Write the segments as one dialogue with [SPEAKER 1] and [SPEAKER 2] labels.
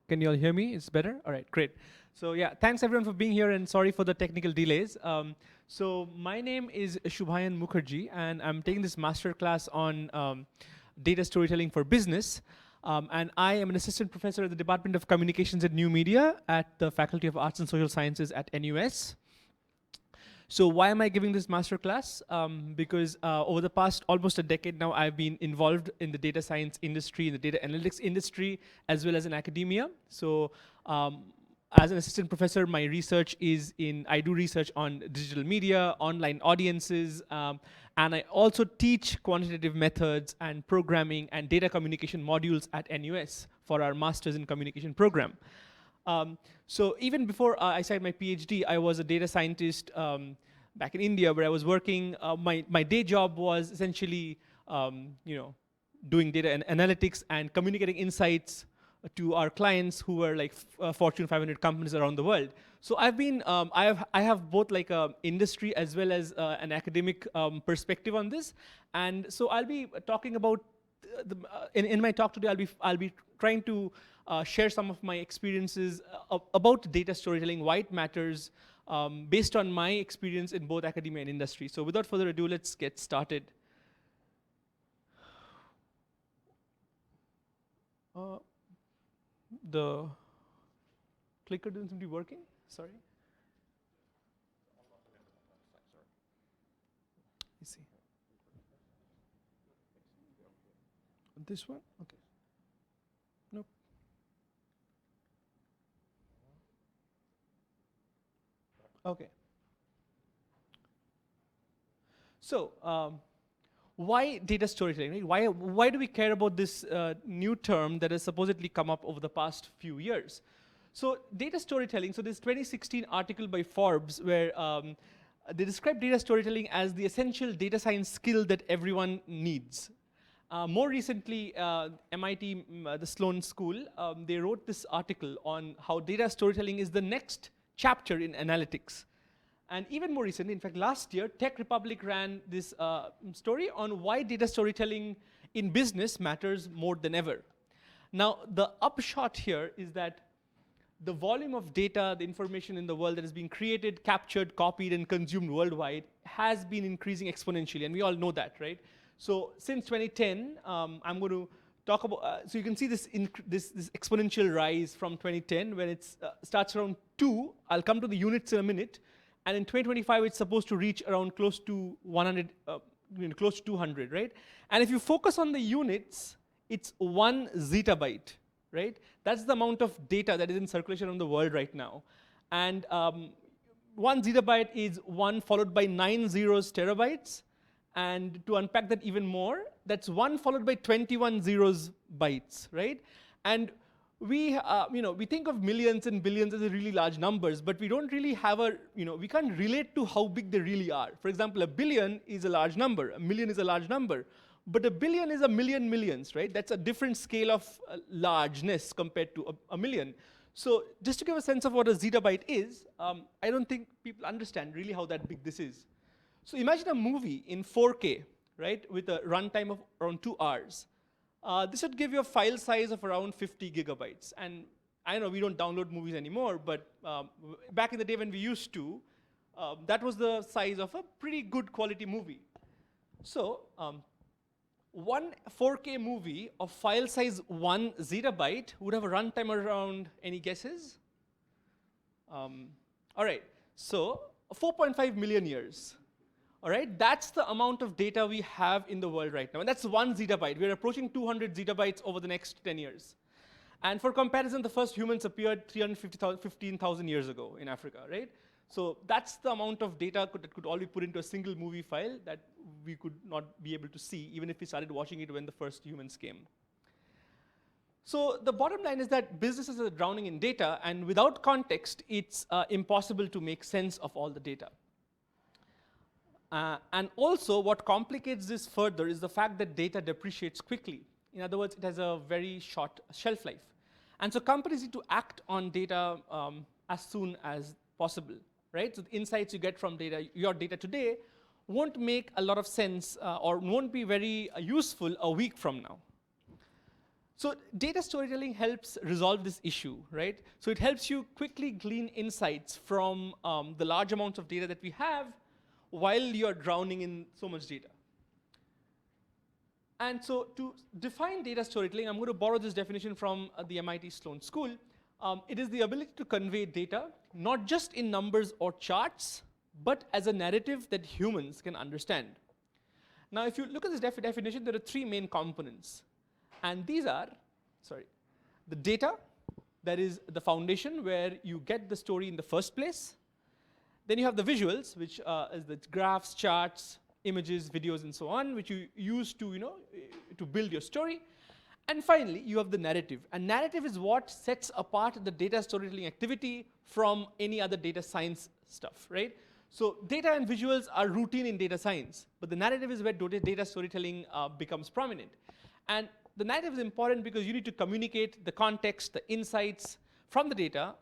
[SPEAKER 1] Can you all hear me? It's better? All right, great. So yeah, thanks everyone for being here and sorry for the technical delays. So my name is Subhayan Mukerjee and I'm taking this masterclass on data storytelling for business. And I am an assistant professor at the Department of Communications and New Media at the Faculty of Arts and Social Sciences at NUS. So why am I giving this masterclass? Because over the past almost a decade now, I've been involved in the data science industry, in the data analytics industry, as well as in academia. So as an assistant professor, my research is I do research on digital media, online audiences, and I also teach quantitative methods and programming and data communication modules at NUS for our Masters in Communication program. So even before I started my PhD, I was a data scientist back in India where I was working. My day job was essentially doing data analytics and communicating insights to our clients who were like Fortune 500 companies around the world. So I've been, I have both like a industry as well as an academic perspective on this. And so I'll be talking about, in my talk today, I'll be trying to share some of my experiences about data storytelling, why it matters, based on my experience in both academia and industry. So without further ado, let's get started. The clicker doesn't seem to be working, sorry. Let's see. This one, okay. Nope. Okay. So, why data storytelling? Right? Why do we care about this new term that has supposedly come up over the past few years? So data storytelling, so this 2016 article by Forbes where they describe data storytelling as the essential data science skill that everyone needs. More recently, MIT, the Sloan School, they wrote this article on how data storytelling is the next chapter in analytics. And even more recently, in fact, last year, Tech Republic ran this story on why data storytelling in business matters more than ever. Now, the upshot here is that the volume of data, the information in the world that is being created, captured, copied, and consumed worldwide has been increasing exponentially, and we all know that, right? So since 2010, I'm going to talk about, so you can see this exponential rise from 2010 when it starts around 2. I'll come to the units in a minute. And in 2025, it's supposed to reach around close to 100, close to 200, right? And if you focus on the units, it's 1 zettabyte, right? That's the amount of data that is in circulation around the world right now. And 1 zettabyte is 1 followed by 9 zeros terabytes. And to unpack that even more, that's 1 followed by 21 zeros bytes, right? And we think of millions and billions as really large numbers, but we don't really have we can't relate to how big they really are. For example, a billion is a large number, a million is a large number, but a billion is a million millions, right? That's a different scale of largeness compared to a million. So just to give a sense of what a zettabyte is, I don't think people understand really how that big this is. So imagine a movie in 4K, right, with a runtime of around 2 hours. This would give you a file size of around 50 gigabytes. And I know we don't download movies anymore, but back in the day when we used to, that was the size of a pretty good quality movie. So one 4K movie of file size 1 zettabyte would have a runtime around, any guesses? All right, so 4.5 million years. All right, that's the amount of data we have in the world right now. And that's 1 zettabyte. We're approaching 200 zettabytes over the next 10 years. And for comparison, the first humans appeared 15,000 years ago in Africa, right? So that's the amount of data that could all be put into a single movie file that we could not be able to see, even if we started watching it when the first humans came. So the bottom line is that businesses are drowning in data, and without context, it's impossible to make sense of all the data. And also, what complicates this further is the fact that data depreciates quickly. In other words, it has a very short shelf life. And so companies need to act on data as soon as possible, right? So the insights you get from data, your data today, won't make a lot of sense or won't be very useful a week from now. So data storytelling helps resolve this issue, right? So it helps you quickly glean insights from the large amounts of data that we have while you're drowning in so much data. And so to define data storytelling, I'm going to borrow this definition from the MIT Sloan School. It is the ability to convey data, not just in numbers or charts, but as a narrative that humans can understand. Now, if you look at this definition, there are 3 main components. And these are, the data, that is the foundation where you get the story in the first place. Then you have the visuals, which is the graphs, charts, images, videos, and so on, which you use to, to build your story. And finally, you have the narrative. And narrative is what sets apart the data storytelling activity from any other data science stuff, right? So data and visuals are routine in data science, but the narrative is where data storytelling becomes prominent. And the narrative is important because you need to communicate the context, the insights from the data,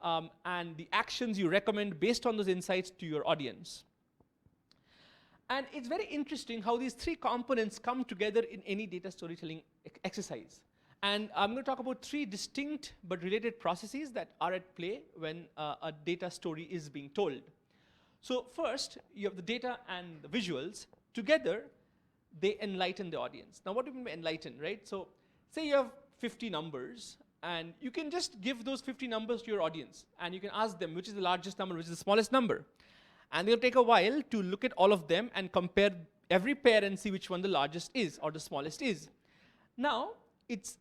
[SPEAKER 1] and the actions you recommend based on those insights to your audience. And it's very interesting how these 3 components come together in any data storytelling exercise. And I'm going to talk about 3 distinct but related processes that are at play when a data story is being told. So first, you have the data and the visuals. Together, they enlighten the audience. Now, what do you mean by enlighten, right? So say you have 50 numbers, and you can just give those 50 numbers to your audience, and you can ask them which is the largest number, which is the smallest number. And they'll take a while to look at all of them and compare every pair and see which one the largest is or the smallest is. Now, it's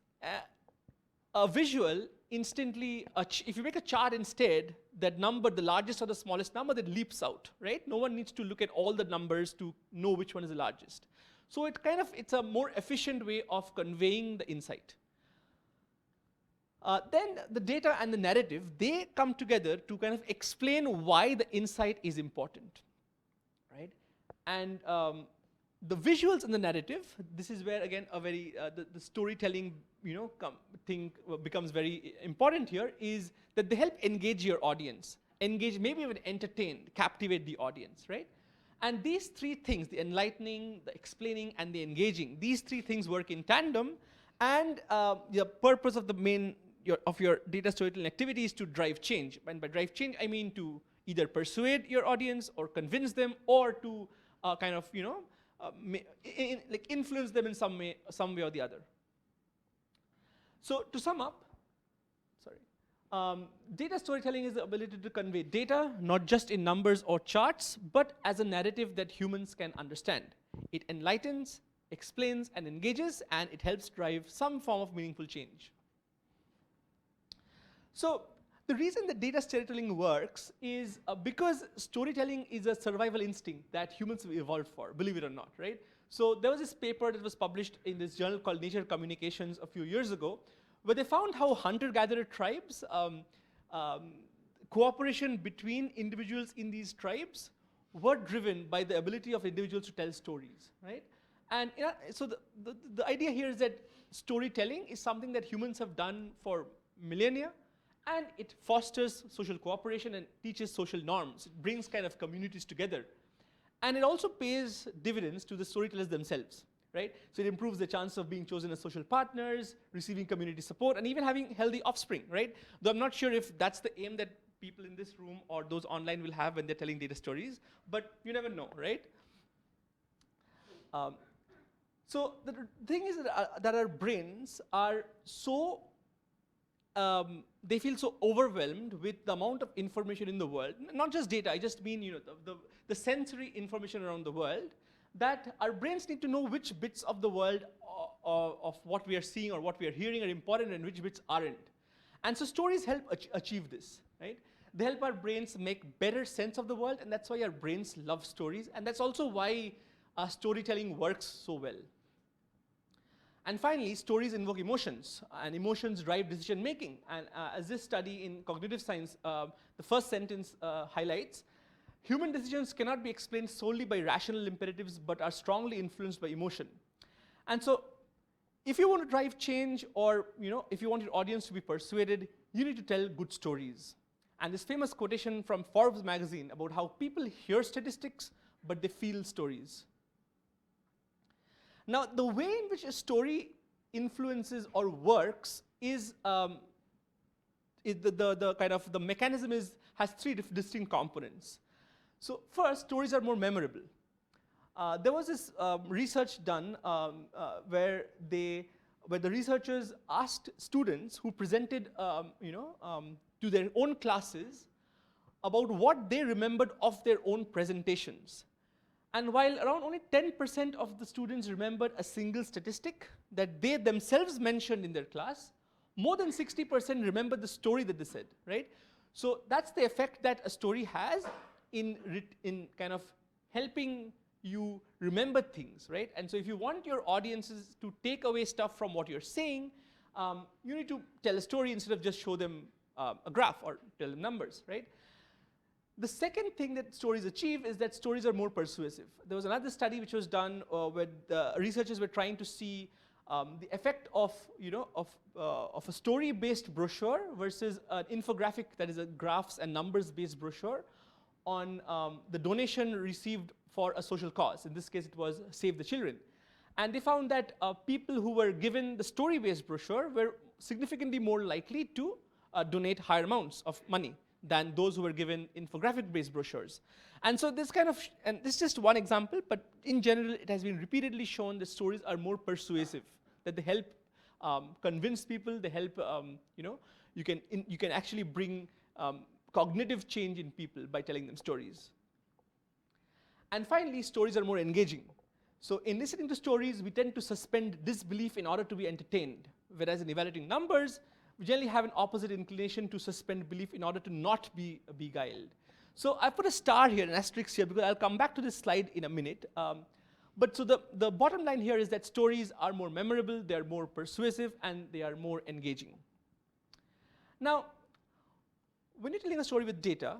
[SPEAKER 1] a visual instantly, if you make a chart instead, that number, the largest or the smallest number, that leaps out, right? No one needs to look at all the numbers to know which one is the largest. So it's a more efficient way of conveying the insight. Then the data and the narrative, they come together to kind of explain why the insight is important, right? And the visuals and the narrative, this is where, again, the storytelling thing becomes very important here, is that they help engage your audience, maybe even entertain, captivate the audience, right? And these 3 things, the enlightening, the explaining, and the engaging, these 3 things work in tandem, and the purpose of your data storytelling activity is to drive change. And by drive change, I mean to either persuade your audience or convince them, or to influence them in some way or the other. So to sum up, data storytelling is the ability to convey data, not just in numbers or charts, but as a narrative that humans can understand. It enlightens, explains, and engages, and it helps drive some form of meaningful change. So the reason that data storytelling works is because storytelling is a survival instinct that humans have evolved for, believe it or not, right? So there was this paper that was published in this journal called Nature Communications a few years ago, where they found how hunter-gatherer tribes, cooperation between individuals in these tribes were driven by the ability of individuals to tell stories, right? And so the idea here is that storytelling is something that humans have done for millennia, and it fosters social cooperation and teaches social norms. It brings kind of communities together. And it also pays dividends to the storytellers themselves, right? So it improves the chance of being chosen as social partners, receiving community support, and even having healthy offspring, right? Though I'm not sure if that's the aim that people in this room or those online will have when they're telling data stories, but you never know, right? So the thing is that our brains are so, they feel so overwhelmed with the amount of information in the world, not just data, I just mean the sensory information around the world, that our brains need to know which bits of the world of what we are seeing or what we are hearing are important and which bits aren't. And so stories help achieve this, right? They help our brains make better sense of the world, and that's why our brains love stories, and that's also why storytelling works so well. And finally, stories invoke emotions, and emotions drive decision making. And as this study in cognitive science, the first sentence highlights, human decisions cannot be explained solely by rational imperatives, but are strongly influenced by emotion. And so, if you want to drive change, or if you want your audience to be persuaded, you need to tell good stories. And this famous quotation from Forbes magazine about how people hear statistics, but they feel stories. Now, the way in which a story influences or works is, the mechanism has three distinct components. So first, stories are more memorable. There was this research done where the researchers asked students who presented, to their own classes about what they remembered of their own presentations. And while around only 10% of the students remembered a single statistic that they themselves mentioned in their class, more than 60% remembered the story that they said, right? So that's the effect that a story has in kind of helping you remember things, right? And so if you want your audiences to take away stuff from what you're saying, you need to tell a story instead of just show them a graph or tell them numbers, right? The second thing that stories achieve is that stories are more persuasive. There was another study which was done where the researchers were trying to see the effect of a story-based brochure versus an infographic that is a graphs and numbers-based brochure on the donation received for a social cause. In this case, it was Save the Children. And they found that people who were given the story-based brochure were significantly more likely to donate higher amounts of money than those who were given infographic-based brochures. And so this and this is just one example, but in general, it has been repeatedly shown that stories are more persuasive, that they help convince people, they help, you can actually bring cognitive change in people by telling them stories. And finally, stories are more engaging. So in listening to stories, we tend to suspend disbelief in order to be entertained, whereas in evaluating numbers, we generally have an opposite inclination to suspend belief in order to not be beguiled. So I put a star here, an asterisk here, because I'll come back to this slide in a minute. But so the bottom line here is that stories are more memorable, they're more persuasive, and they are more engaging. Now, when you're telling a story with data,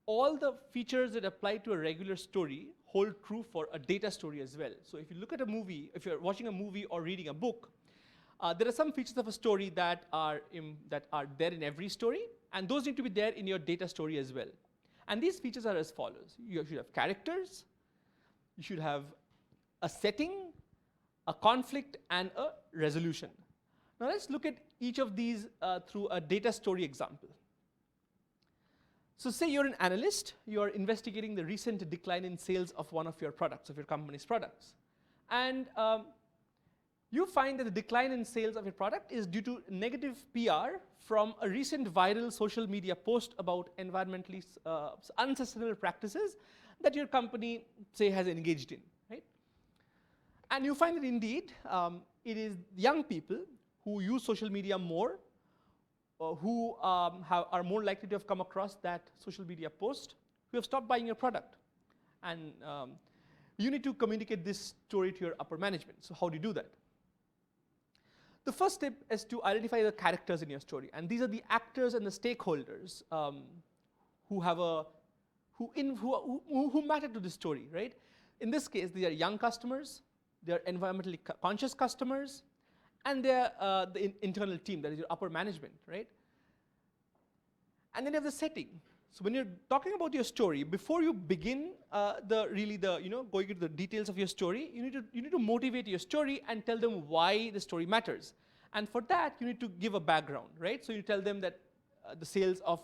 [SPEAKER 1] all the features that apply to a regular story hold true for a data story as well. So if you look at a movie, if you're watching a movie or reading a book, there are some features of a story that are there in every story, and those need to be there in your data story as well. And these features are as follows. You should have characters, you should have a setting, a conflict, and a resolution. Now let's look at each of these through a data story example. So say you're an analyst, you're investigating the recent decline in sales of one of your products, of your company's products. And you find that the decline in sales of your product is due to negative PR from a recent viral social media post about environmentally unsustainable practices that your company, say, has engaged in, right? And you find that indeed, it is young people who use social media more, who are more likely to have come across that social media post, who have stopped buying your product. And you need to communicate this story to your upper management. So how do you do that? The first step is to identify the characters in your story, and these are the actors and the stakeholders who matter to the story, right? In this case, they are young customers, they are environmentally conscious customers, and they are the internal team, that is your upper management, right? And then you have the setting. So when you're talking about your story, before you begin going into the details of your story, you need to motivate your story and tell them why the story matters. And for that, you need to give a background, right? So you tell them that the sales of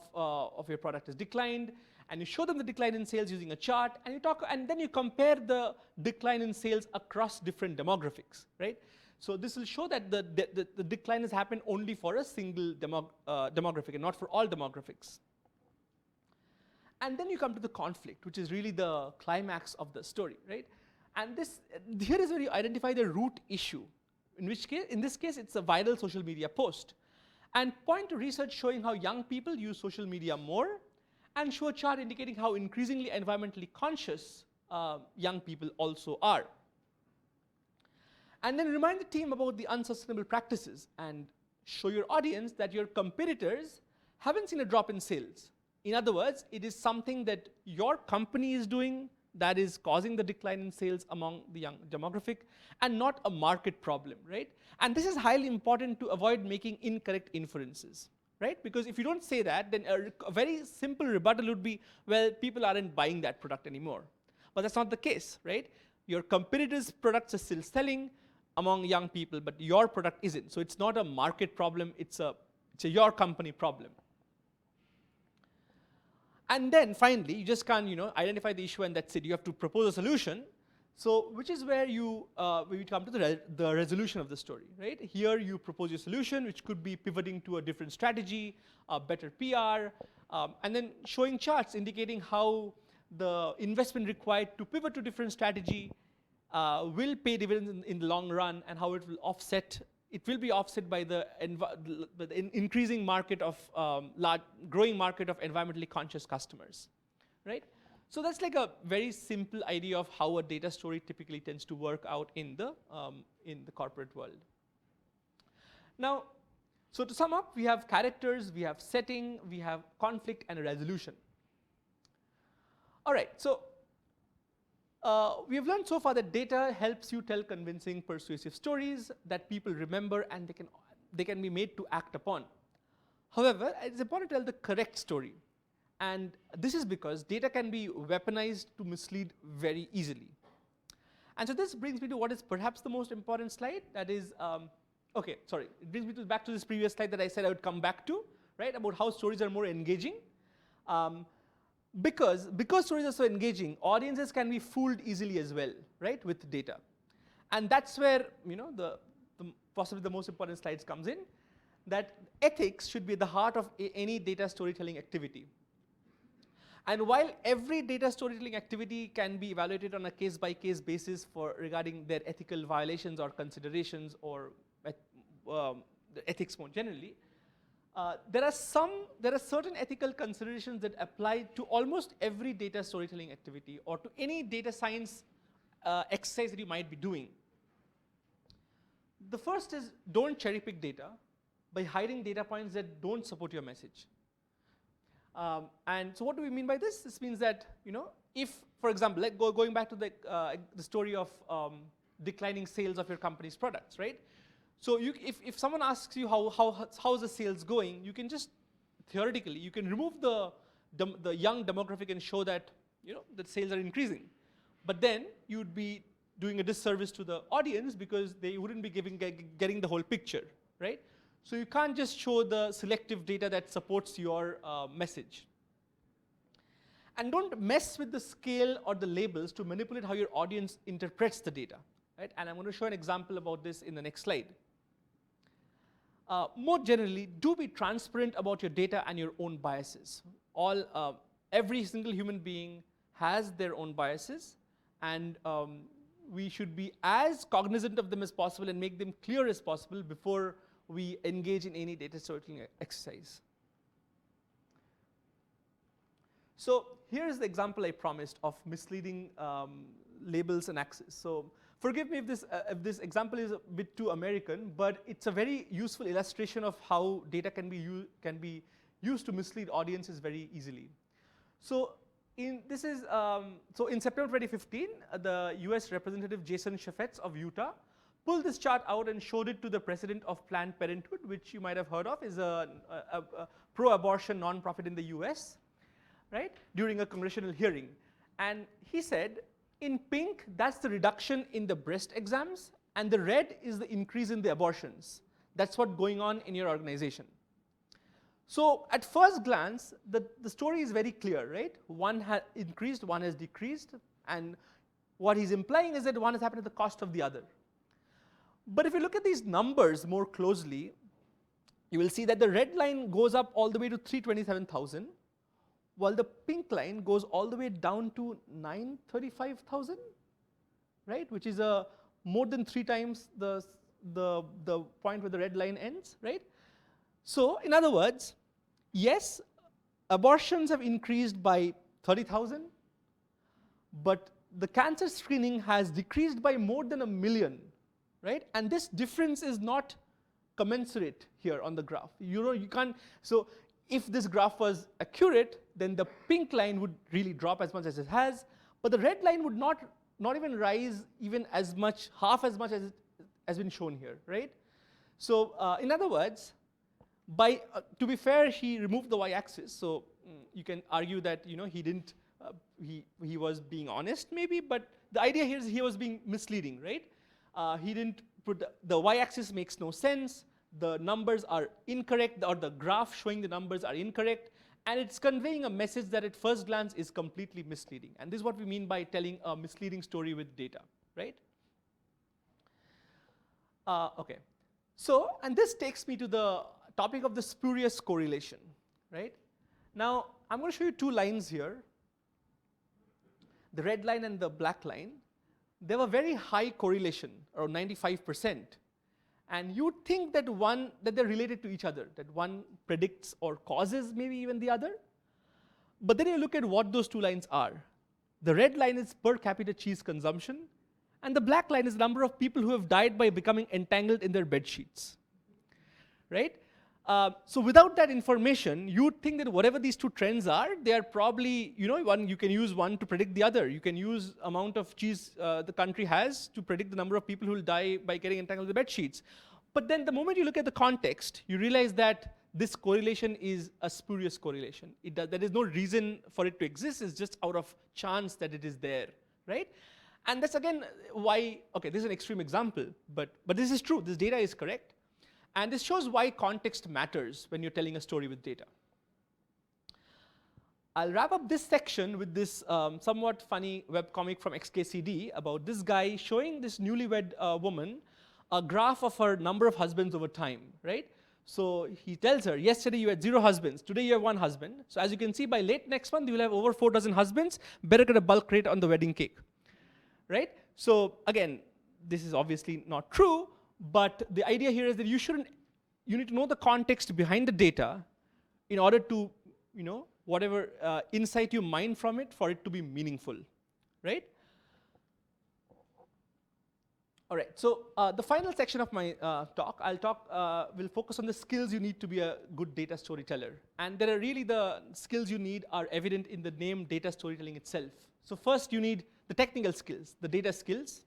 [SPEAKER 1] your product has declined, and you show them the decline in sales using a chart, and then you compare the decline in sales across different demographics, right? So this will show that the decline has happened only for a single demographic and not for all demographics. And then you come to the conflict, which is really the climax of the story, right? And here is where you identify the root issue, in this case, it's a viral social media post, and point to research showing how young people use social media more, and show a chart indicating how increasingly environmentally conscious young people also are. And then remind the team about the unsustainable practices and show your audience that your competitors haven't seen a drop in sales. In other words, it is something that your company is doing that is causing the decline in sales among the young demographic, and not a market problem, right? And this is highly important to avoid making incorrect inferences, right? Because if you don't say that, then a very simple rebuttal would be, well, people aren't buying that product anymore. But that's not the case, right? Your competitors' products are still selling among young people, but your product isn't. So it's not a market problem, it's a your company problem. And then finally, you just can't identify the issue and that's it. You have to propose a solution. So which is where you come to the resolution of the story, right? Here you propose your solution, which could be pivoting to a different strategy, a better PR, and then showing charts indicating how the investment required to pivot to different strategy will pay dividends in the long run, and how it will be offset by the increasing market of growing market of environmentally conscious customers, right? So that's like a very simple idea of how a data story typically tends to work out in the corporate world. Now, so to sum up, we have characters, we have setting, we have conflict, and a resolution. All right, so we have learned so far that data helps you tell convincing, persuasive stories that people remember and they can be made to act upon. However, it's important to tell the correct story. And this is because data can be weaponized to mislead very easily. And so this brings me to what is perhaps the most important slide. That is, it brings me back to this previous slide that I said I would come back to, right? About how stories are more engaging. Because stories are so engaging, audiences can be fooled easily as well, right, with data. And that's where possibly the most important slides comes in, that ethics should be at the heart of any data storytelling activity. And while every data storytelling activity can be evaluated on a case-by-case basis regarding their ethical violations or considerations or the ethics more generally, there are certain ethical considerations that apply to almost every data storytelling activity or to any data science exercise that you might be doing. The first is, don't cherry pick data by hiding data points that don't support your message. And so what do we mean by this? This means that, if, for example, going back to the story of declining sales of your company's products, right? So if someone asks you how's the sales going, you can just theoretically you can remove the young demographic and show that that sales are increasing, but then you would be doing a disservice to the audience because they wouldn't be getting the whole picture, right? So you can't just show the selective data that supports your message. And don't mess with the scale or the labels to manipulate how your audience interprets the data, right? And I'm going to show an example about this in the next slide. More generally, do be transparent about your data and your own biases. Every single human being has their own biases, and we should be as cognizant of them as possible and make them clear as possible before we engage in any data storytelling exercise. So here is the example I promised of misleading labels and axes. So forgive me if this example is a bit too American, but it's a very useful illustration of how data can be used to mislead audiences very easily. So in September 2015, the US Representative Jason Chaffetz of Utah pulled this chart out and showed it to the president of Planned Parenthood, which you might have heard of, is a pro-abortion nonprofit in the US, right, during a congressional hearing. And he said, in pink, that's the reduction in the breast exams, and the red is the increase in the abortions. That's what's going on in your organization. So at first glance, the story is very clear, right? One has increased, one has decreased, and what he's implying is that one has happened at the cost of the other. But if you look at these numbers more closely, you will see that the red line goes up all the way to 327,000, while the pink line goes all the way down to 935,000, right? Which is more than 3 times the point where the red line ends, right? So in other words, yes, abortions have increased by 30,000, but the cancer screening has decreased by more than 1 million, right? And this difference is not commensurate here on the graph. You can't, so if this graph was accurate, then the pink line would really drop as much as it has, but the red line would not even rise even as much, half as much as it has been shown here, right? So in other words, to be fair, he removed the y-axis, so you can argue that he didn't, he was being honest maybe, but the idea here is he was being misleading, right? He didn't put the y-axis makes no sense, the numbers are incorrect, or the graph showing the numbers are incorrect, and it's conveying a message that at first glance is completely misleading. And this is what we mean by telling a misleading story with data, right? Okay, so, and this takes me to the topic of the spurious correlation, right? Now, I'm going to show you 2 lines here, the red line and the black line. They have a very high correlation, around 95%. And you'd think that they're related to each other, that one predicts or causes maybe even the other. But then you look at what those 2 lines are. The red line is per capita cheese consumption, and the black line is the number of people who have died by becoming entangled in their bed sheets, right? So without that information, you'd think that whatever these 2 trends are, they are probably, you can use one to predict the other. You can use amount of cheese the country has to predict the number of people who will die by getting entangled in the bed sheets. But then the moment you look at the context, you realize that this correlation is a spurious correlation. There is no reason for it to exist. It's just out of chance that it is there, right? And that's again why, okay, this is an extreme example, but this is true. This data is correct. And this shows why context matters when you're telling a story with data. I'll wrap up this section with this somewhat funny webcomic from XKCD about this guy showing this newlywed woman a graph of her number of husbands over time, right? So he tells her, yesterday you had 0 husbands, today you have 1 husband. So as you can see, by late next month, you will have over 4 dozen husbands. Better get a bulk rate on the wedding cake, right? So again, this is obviously not true, but the idea here is that you need to know the context behind the data in order to, whatever insight you mine from it for it to be meaningful, right? All right, so the final section of my talk, will focus on the skills you need to be a good data storyteller. And there are really the skills you need are evident in the name data storytelling itself. So first you need the technical skills, the data skills,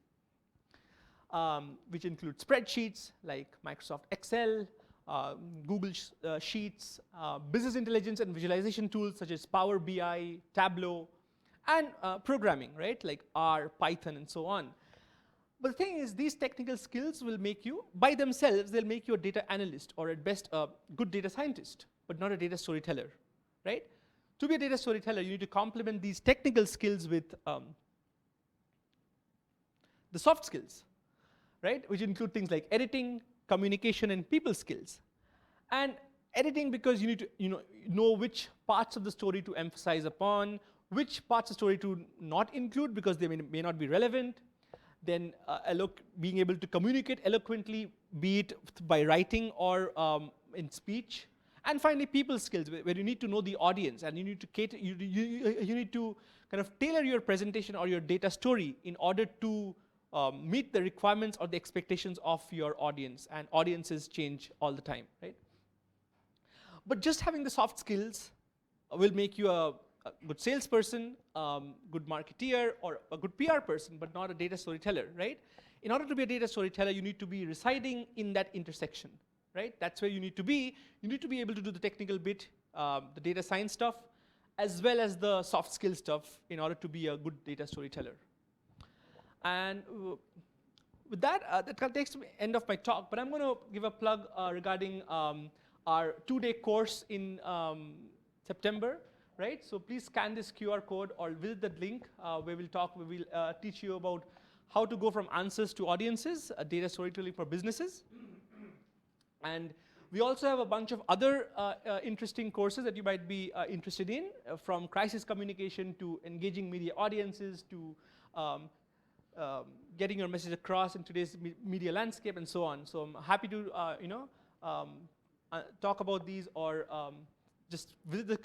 [SPEAKER 1] which include spreadsheets like Microsoft Excel, Google Sheets, business intelligence and visualization tools such as Power BI, Tableau, and programming, right, like R, Python, and so on. But the thing is, these technical skills will make you, by themselves, they'll make you a data analyst, or at best, a good data scientist, but not a data storyteller, right? To be a data storyteller, you need to complement these technical skills with the soft skills, right? Which include things like editing, communication, and people skills. And editing, because you need to know which parts of the story to emphasize upon, which parts of the story to not include because they may not be relevant. Then being able to communicate eloquently, be it by writing or in speech, And finally, people skills, where you need to know the audience, and you need to cater, you need to kind of tailor your presentation or your data story in order to meet the requirements or the expectations of your audience, and audiences change all the time, right? But just having the soft skills will make you a good salesperson, good marketeer, or a good PR person, but not a data storyteller, right? In order to be a data storyteller, you need to be residing in that intersection, right? That's where you need to be. You need to be able to do the technical bit, the data science stuff, as well as the soft skill stuff in order to be a good data storyteller. And with that, that kind of takes to the end of my talk, but I'm going to give a plug regarding our 2-day course in September, right? So please scan this QR code or visit the link where we'll talk, we will teach you about how to go from answers to audiences, data storytelling for businesses. And we also have a bunch of other interesting courses that you might be interested in, from crisis communication to engaging media audiences to getting your message across in today's media landscape and so on. So I'm happy to talk about these, or just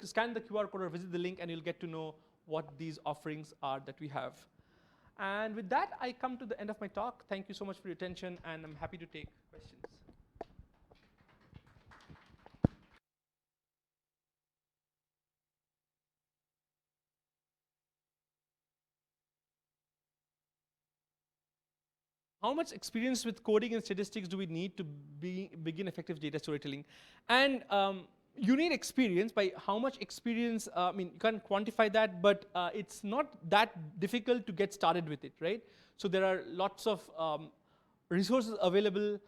[SPEAKER 1] scan the QR code or visit the link, and you'll get to know what these offerings are that we have. And with that, I come to the end of my talk. Thank you so much for your attention, and I'm happy to take questions. How much experience with coding and statistics do we need to begin effective data storytelling? And you need experience. By how much experience, I mean, you can't quantify that, but it's not that difficult to get started with it, right? So there are lots of resources available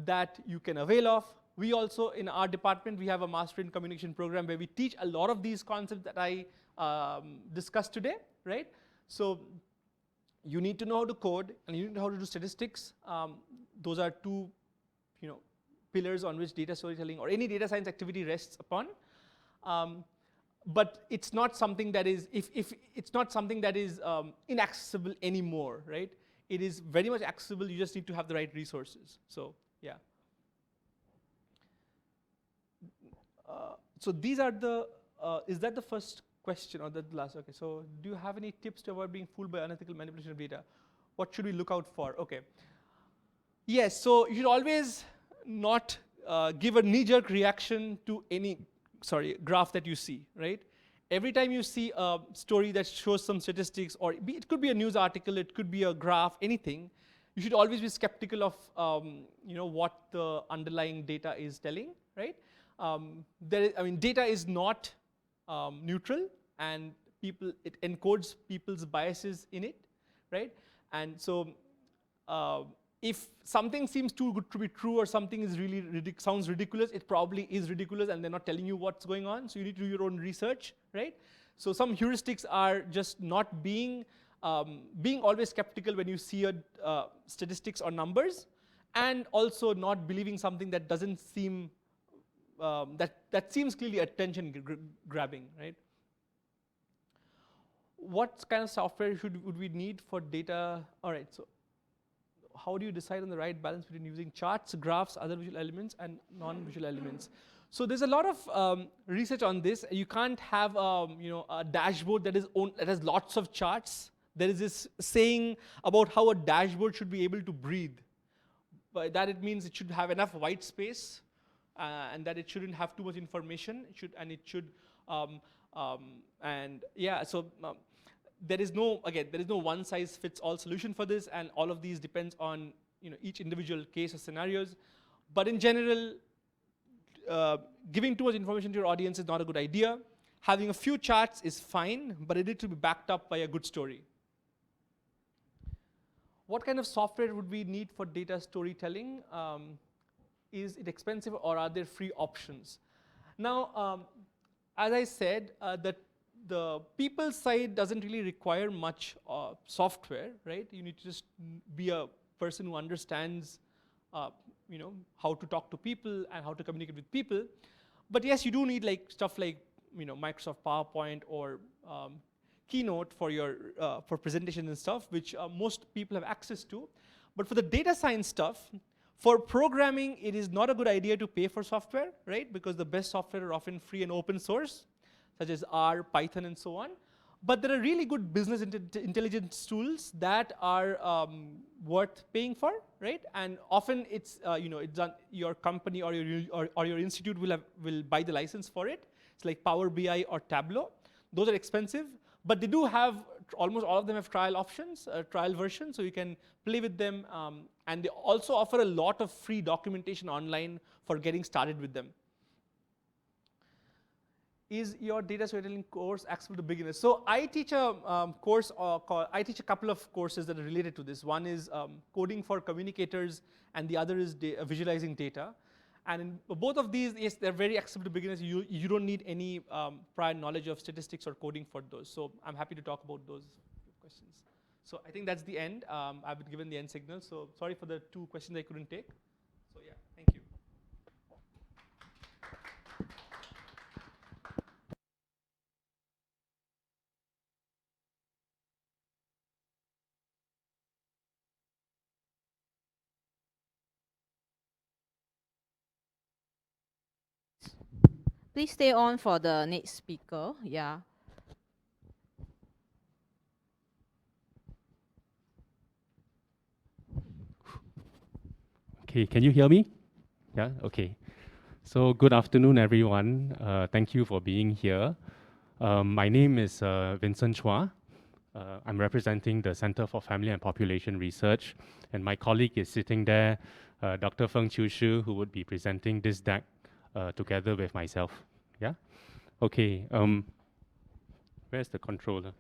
[SPEAKER 1] that you can avail of. We also, in our department, we have a Master in Communication program where we teach a lot of these concepts that I discussed today, right? So you need to know how to code, and you need to know how to do statistics. Those are two, pillars on which data storytelling or any data science activity rests upon. But it's not something that is, if it's not something that is inaccessible anymore, right? It is very much accessible. You just need to have the right resources. So yeah. So these are the. Is that the first question or the last? Okay. So do you have any tips to avoid being fooled by unethical manipulation of data? What should we look out for? Okay. Yes. So you should always not give a knee-jerk reaction to any graph that you see, right? Every time you see a story that shows some statistics, or it could be a news article, it could be a graph, anything, you should always be skeptical of what the underlying data is telling, right? Data is not neutral, and it encodes people's biases in it, right? And so if something seems too good to be true, or something is really sounds ridiculous, it probably is ridiculous, and they're not telling you what's going on. So you need to do your own research, right? So some heuristics are just not being always skeptical when you see statistics or numbers, and also not believing something that doesn't seem that seems clearly attention grabbing, right? What kind of software would we need for data? All right, so how do you decide on the right balance between using charts, graphs, other visual elements, and non-visual elements? So there's a lot of research on this. You can't have a dashboard that has lots of charts. There is this saying about how a dashboard should be able to breathe. By that it means it should have enough white space, and that it shouldn't have too much information. There is no one-size-fits-all solution for this, and all of these depends on each individual case or scenarios. But in general, giving too much information to your audience is not a good idea. Having a few charts is fine, but it needs to be backed up by a good story. What kind of software would we need for data storytelling? Is it expensive, or are there free options? Now, as I said, that the people side doesn't really require much software, right? You need to just be a person who understands, how to talk to people and how to communicate with people. But yes, you do need stuff like Microsoft PowerPoint or Keynote for your for presentations and stuff, which most people have access to. But for the data science stuff, For programming, it is not a good idea to pay for software, right? Because the best software are often free and open source, such as R, Python, and so on. But there are really good business intelligence tools that are worth paying for, right? And often it's it's done, your company or your institute will buy the license for it. It's like Power BI or Tableau. Those are expensive, but they do have, almost all of them have trial options, trial versions, so you can play with them. And they also offer a lot of free documentation online for getting started with them. Is your data storytelling course accessible to beginners? So I teach a I teach a couple of courses that are related to this. One is coding for communicators, and the other is visualizing data. And in both of these, yes, they're very accessible to beginners. You don't need any prior knowledge of statistics or coding for those. So I'm happy to talk about those questions. So I think that's the end. I've been given the end signal. So sorry for the 2 questions I couldn't take. So yeah, thank you.
[SPEAKER 2] Please stay on for the next speaker. Yeah.
[SPEAKER 3] Okay, can you hear me? Yeah, okay. So good afternoon, everyone. Thank you for being here. My name is Vincent Chua. I'm representing the Center for Family and Population Research, and my colleague is sitting there, Dr. Feng Qiushi, who would be presenting this deck together with myself. Yeah? Okay, where's the controller?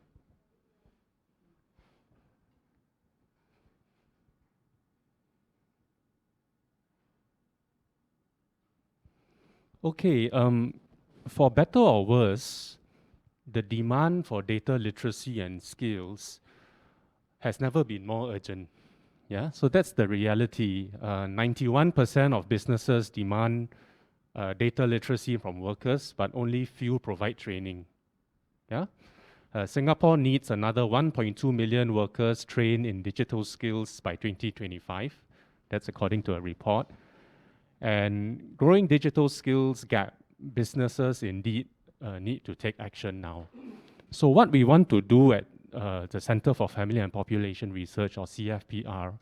[SPEAKER 3] Okay, for better or worse, the demand for data literacy and skills has never been more urgent. Yeah, so that's the reality. 91% of businesses demand data literacy from workers, but only few provide training. Yeah, Singapore needs another 1.2 million workers trained in digital skills by 2025. That's according to a report. And growing digital skills gap, businesses indeed need to take action now. So what we want to do at the Center for Family and Population Research, or CFPR,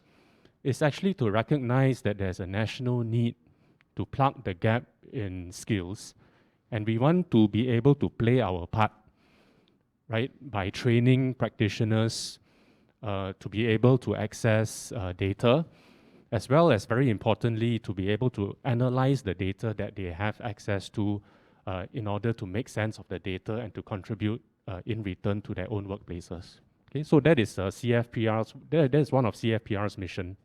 [SPEAKER 3] is actually to recognize that there's a national need to plug the gap in skills, and we want to be able to play our part, right, by training practitioners to be able to access data, as well as, very importantly, to be able to analyze the data that they have access to in order to make sense of the data and to contribute in return to their own workplaces. Okay, so that is CFPR's. That is one of CFPR's mission.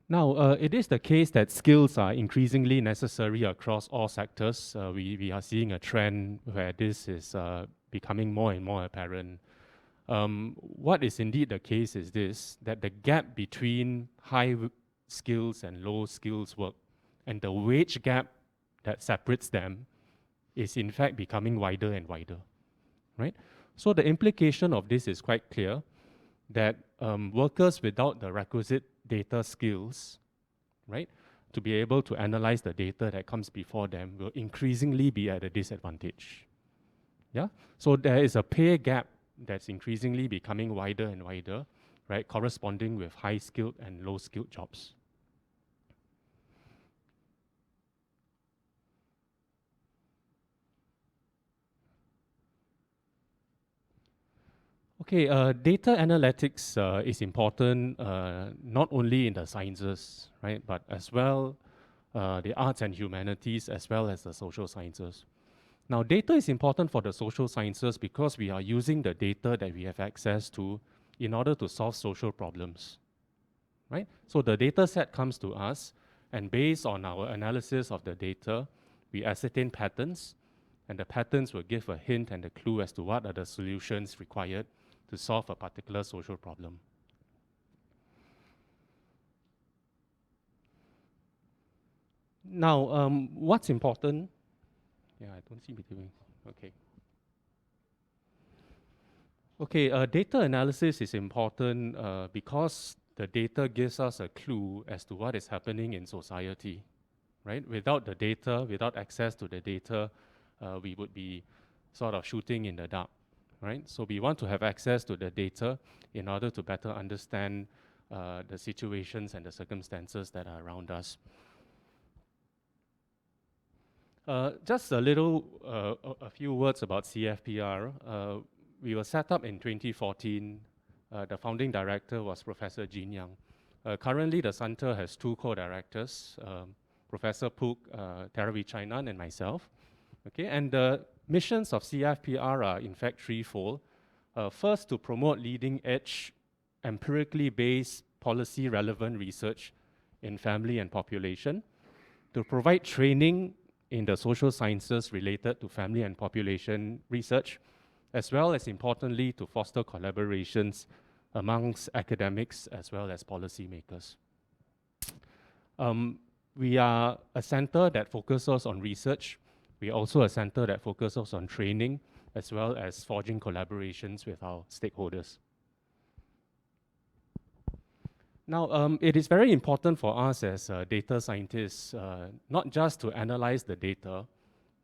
[SPEAKER 3] Now, it is the case that skills are increasingly necessary across all sectors. We are seeing a trend where this is becoming more and more apparent. What is indeed the case is this, that the gap between high skills and low skills work and the wage gap that separates them is in fact becoming wider and wider, right? So the implication of this is quite clear, that workers without the requisite data skills, right, to be able to analyze the data that comes before them will increasingly be at a disadvantage. Yeah, so there is a pay gap that's increasingly becoming wider and wider, right, corresponding with high skilled and low skilled jobs. Okay, data analytics is important not only in the sciences, right, but as well the arts and humanities, as well as the social sciences. Now, data is important for the social sciences because we are using the data that we have access to in order to solve social problems, right? So the data set comes to us, and based on our analysis of the data, we ascertain patterns, and the patterns will give a hint and a clue as to what are the solutions required to solve a particular social problem. Now, what's important? Yeah, I don't see me doing. Okay. Okay, data analysis is important because the data gives us a clue as to what is happening in society, right? Without the data, without access to the data, we would be sort of shooting in the dark, right? So we want to have access to the data in order to better understand the situations and the circumstances that are around us. Just a few words about CFPR. We were set up in 2014. The founding director was Professor Jin Yang. Currently, the center has two co-directors, Professor Puk, Teravi Chainan, and myself. Okay, and the missions of CFPR are in fact threefold. First, to promote leading-edge, empirically based, policy-relevant research in family and population. To provide training in the social sciences related to family and population research, as well as importantly to foster collaborations amongst academics as well as policymakers. We are a center that focuses on research. We're also a center that focuses on training as well as forging collaborations with our stakeholders. Now, it is very important for us as data scientists, not just to analyze the data,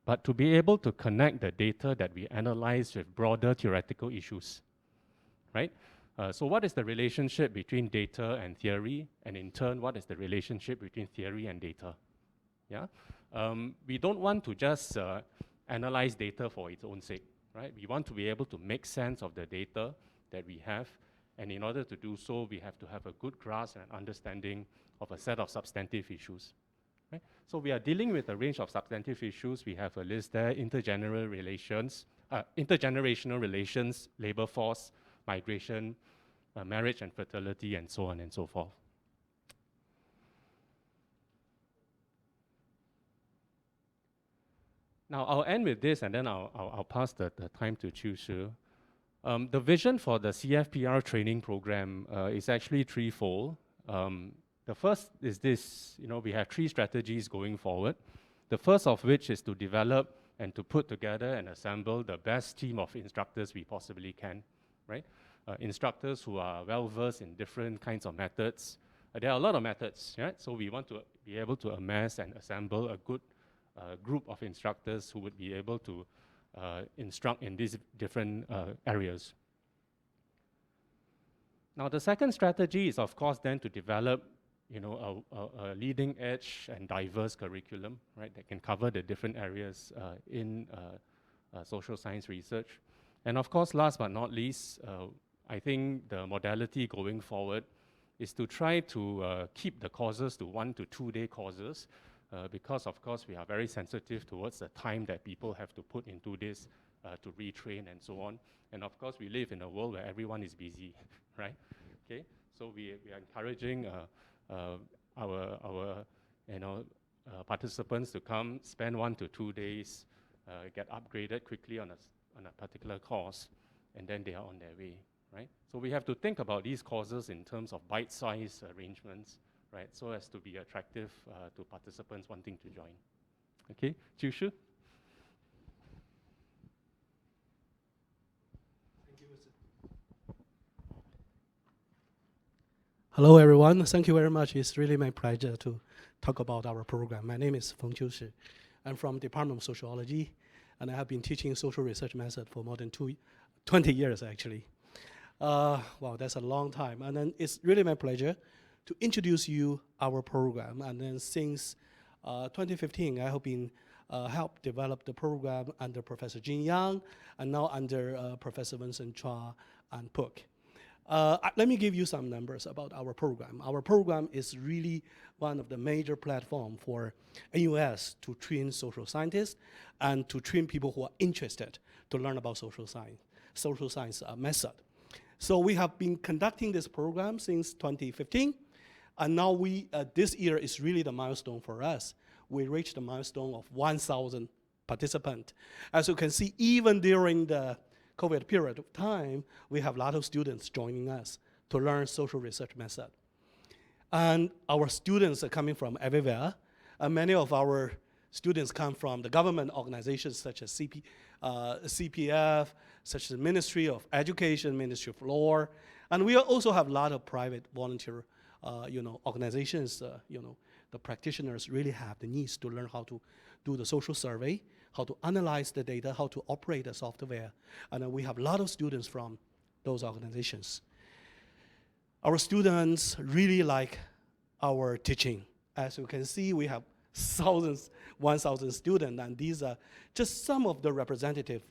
[SPEAKER 3] but to be able to connect the data that we analyze with broader theoretical issues, right? So what is the relationship between data and theory? And in turn, what is the relationship between theory and data? Yeah? We don't want to just analyze data for its own sake, right? We want to be able to make sense of the data that we have. And in order to do so, we have to have a good grasp and understanding of a set of substantive issues. Right? So we are dealing with a range of substantive issues. We have a list there: intergenerational relations, labor force, migration, marriage and fertility, and so on and so forth. Now I'll end with this, and then I'll pass the time to Qiushi. The vision for the CFPR training program is actually threefold. The first is this: we have three strategies going forward. The first of which is to develop and to put together and assemble the best team of instructors we possibly can, right? Instructors who are well-versed in different kinds of methods. There are a lot of methods, right? So we want to be able to amass and assemble a good group of instructors who would be able to instruct in these different areas. Now, the second strategy is, of course, then to develop a leading edge and diverse curriculum, right, that can cover the different areas in social science research. And of course, last but not least, I think the modality going forward is to try to keep the courses to 1 to 2 day courses, because of course we are very sensitive towards the time that people have to put into this to retrain and so on. And of course, we live in a world where everyone is busy, right? Okay, so we are encouraging our participants to come, spend 1 to 2 days, get upgraded quickly on a particular course, and then they are on their way, right? So we have to think about these courses in terms of bite-sized arrangements, right, so as to be attractive to participants wanting to join. Okay, Qiushi?
[SPEAKER 4] Hello, everyone. Thank you very much. It's really my pleasure to talk about our program. My name is Feng Qiushi. I'm from Department of Sociology, and I have been teaching social research method for more than 20 years, actually. Wow, that's a long time. And then it's really my pleasure to introduce you our program. And then since 2015, I have been helped develop the program under Professor Jin Yang, and now under Professor Vincent Chua and Puk. Let me give you some numbers about our program. Our program is really one of the major platforms for NUS to train social scientists and to train people who are interested to learn about social science method. So we have been conducting this program since 2015, and now this year is really the milestone for us. We reached the milestone of 1,000 participants. As you can see, even during the COVID period of time, we have a lot of students joining us to learn social research method. And our students are coming from everywhere. And many of our students come from the government organizations such as CPF, such as the Ministry of Education, Ministry of Law. And we also have a lot of private volunteer organizations. The practitioners really have the needs to learn how to do the social survey, how to analyze the data, how to operate the software. And we have a lot of students from those organizations. Our students really like our teaching. As you can see, we have 1,000 students, and these are just some of the representative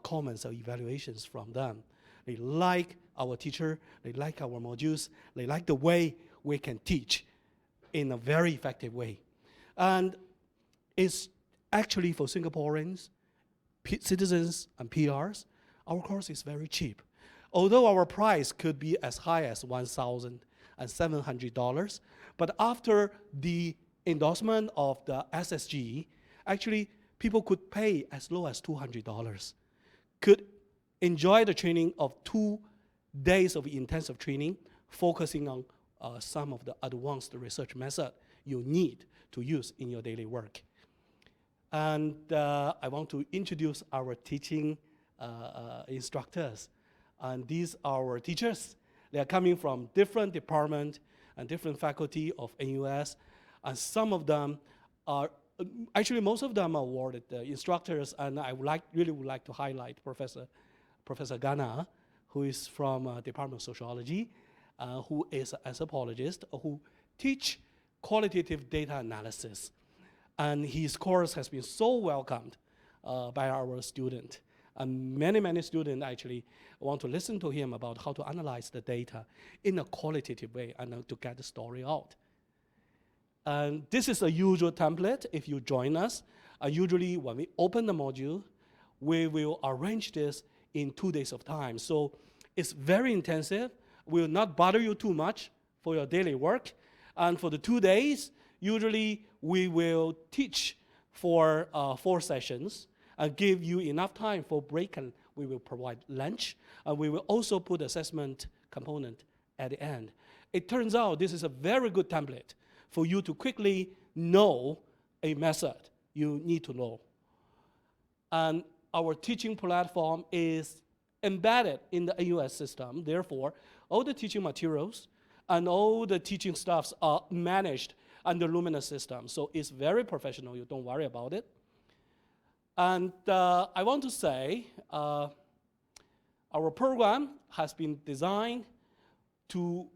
[SPEAKER 4] comments or evaluations from them. They like our teacher, they like our modules, they like the way we can teach in a very effective way. And it's actually for Singaporeans, citizens, and PRs, our course is very cheap. Although our price could be as high as $1,700, but after the endorsement of the SSG, actually people could pay as low as $200, could enjoy the training of 2 days of intensive training, focusing on some of the advanced research method you need to use in your daily work. And I want to introduce our teaching instructors. And these are our teachers. They are coming from different departments and different faculty of NUS. And some of them are, actually most of them are awarded instructors. And I really would like to highlight Professor Gana, who is from Department of Sociology, who is an anthropologist, who teach qualitative data analysis. And his course has been so welcomed by our students. And many students actually want to listen to him about how to analyze the data in a qualitative way and to get the story out. And this is a usual template if you join us. Usually when we open the module, we will arrange this in 2 days of time. So it's very intensive. We will not bother you too much for your daily work. And for the 2 days, usually we will teach for 4 sessions and give you enough time for break, and we will provide lunch. And we will also put assessment component at the end. It turns out this is a very good template for you to quickly know a method you need to know. And our teaching platform is embedded in the NUS system. Therefore, all the teaching materials and all the teaching stuffs are managed under Luminous system. So it's very professional. You don't worry about it. And I want to say our program has been designed to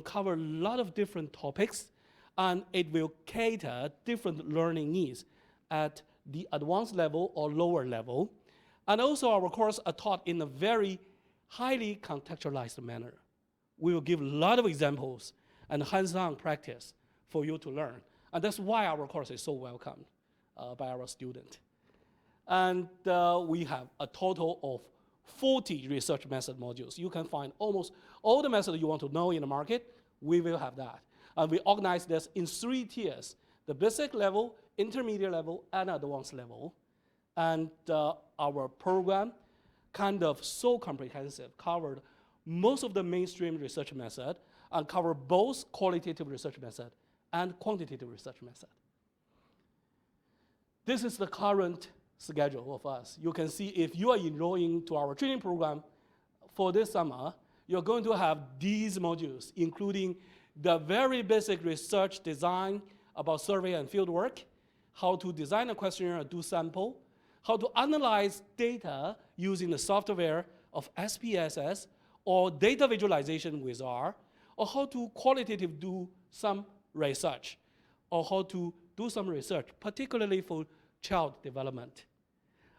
[SPEAKER 4] cover a lot of different topics, and it will cater different learning needs at the advanced level or lower level. And also our courses are taught in a very highly contextualized manner. We will give a lot of examples and hands-on practice for you to learn. And that's why our course is so welcomed by our students. And we have a total of 40 research method modules. You can find almost all the methods you want to know in the market. We will have that. And we organize this in 3 tiers: the basic level, intermediate level, and advanced level. And our program kind of so comprehensive, covered most of the mainstream research method, and cover both qualitative research method and quantitative research method. This is the current schedule of us. You can see if you are enrolling to our training program for this summer, you're going to have these modules, including the very basic research design about survey and fieldwork, how to design a questionnaire or do sample, how to analyze data using the software of SPSS or data visualization with R, or how to qualitatively do some research, or how to do some research, particularly for child development.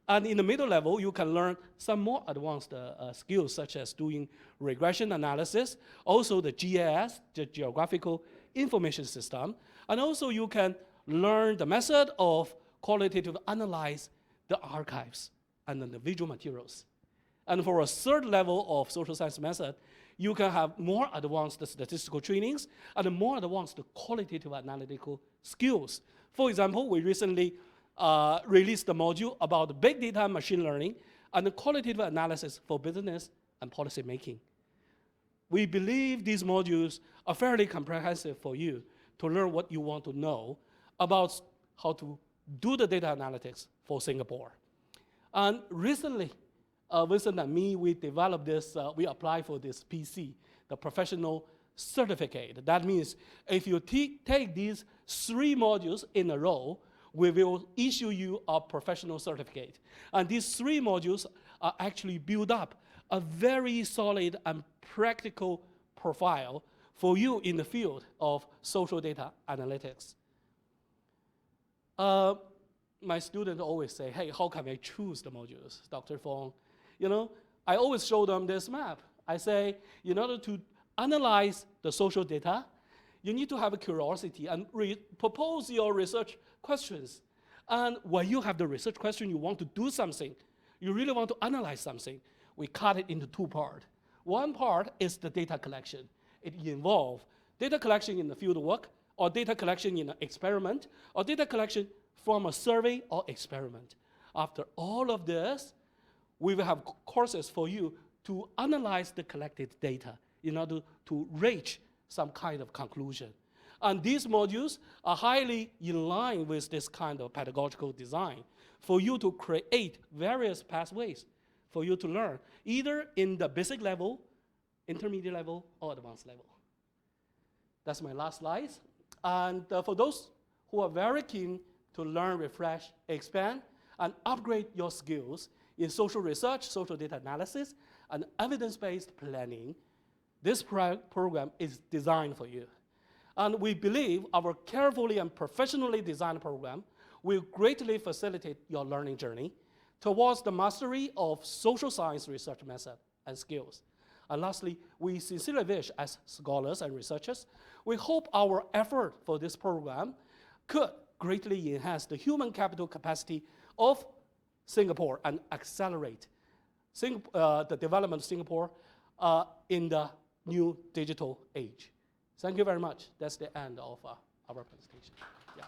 [SPEAKER 4] And in the middle level, you can learn some more advanced skills, such as doing regression analysis, also the GIS, the Geographical Information System, and also you can learn the method of qualitative analyze the archives and then the visual materials. And for a third level of social science method, you can have more advanced statistical trainings and more advanced qualitative analytical skills. For example, we recently released a module about big data machine learning and the qualitative analysis for business and policy making. We believe these modules are fairly comprehensive for you to learn what you want to know about how to do the data analytics for Singapore. And recently, Vincent and me, we developed this, we applied for this PC, the professional certificate. That means if you take these 3 modules in a row, we will issue you a professional certificate. And these 3 modules are actually build up a very solid and practical profile for you in the field of social data analytics. My students always say, hey, how can I choose the modules, Dr. Feng? You know, I always show them this map. I say, in order to analyze the social data, you need to have a curiosity and propose your research questions. And when you have the research question, you want to do something, you really want to analyze something, we cut it into 2 parts. One part is the data collection. It involves data collection in the field work, or data collection in an experiment, or data collection from a survey or experiment. After all of this, we will have courses for you to analyze the collected data in order to reach some kind of conclusion. And these modules are highly in line with this kind of pedagogical design for you to create various pathways for you to learn, either in the basic level, intermediate level, or advanced level. That's my last slide. And for those who are very keen to learn, refresh, expand, and upgrade your skills in social research, social data analysis, and evidence-based planning, this program is designed for you. And we believe our carefully and professionally designed program will greatly facilitate your learning journey towards the mastery of social science research method and skills. And lastly, we sincerely wish, as scholars and researchers, we hope our effort for this program could greatly enhance the human capital capacity of Singapore and accelerate the development of Singapore in the new digital age. Thank you very much. That's the end of our presentation. Yeah.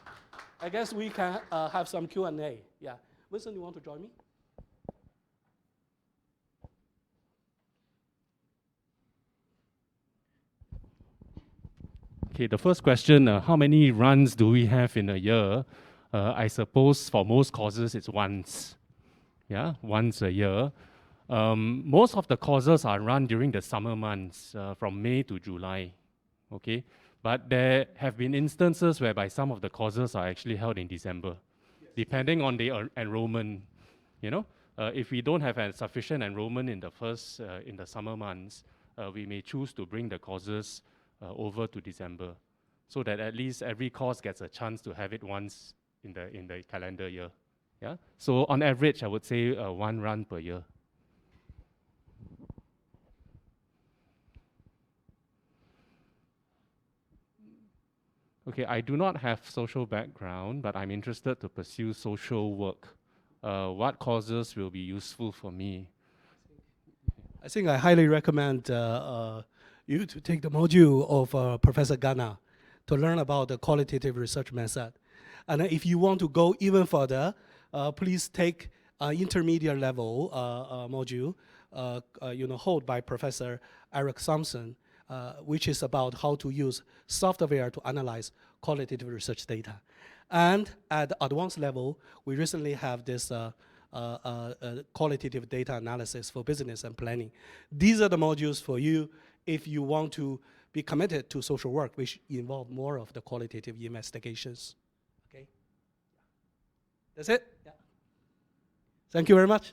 [SPEAKER 4] I guess we can have some Q&A. Yeah. Winston, you want to join me?
[SPEAKER 3] Okay, the first question, how many runs do we have in a year? I suppose for most courses it's once. Yeah, once a year. Most of the courses are run during the summer months, from May to July. Okay, but there have been instances whereby some of the courses are actually held in December, depending on the enrollment. You know, if we don't have a sufficient enrollment in the summer months, we may choose to bring the courses over to December, so that at least every course gets a chance to have it once in the calendar year. Yeah. So on average, I would say 1 run per year. Okay, I do not have social background, but I'm interested to pursue social work. What courses will be useful for me?
[SPEAKER 4] I think I highly recommend you to take the module of Professor Ghana to learn about the qualitative research method. And if you want to go even further, please take an intermediate level module held by Professor Eric Thompson, which is about how to use software to analyze qualitative research data. And at the advanced level, we recently have this qualitative data analysis for business and planning. These are the modules for you if you want to be committed to social work, which involve more of the qualitative investigations. Okay? That's it. Yeah. Thank you very much.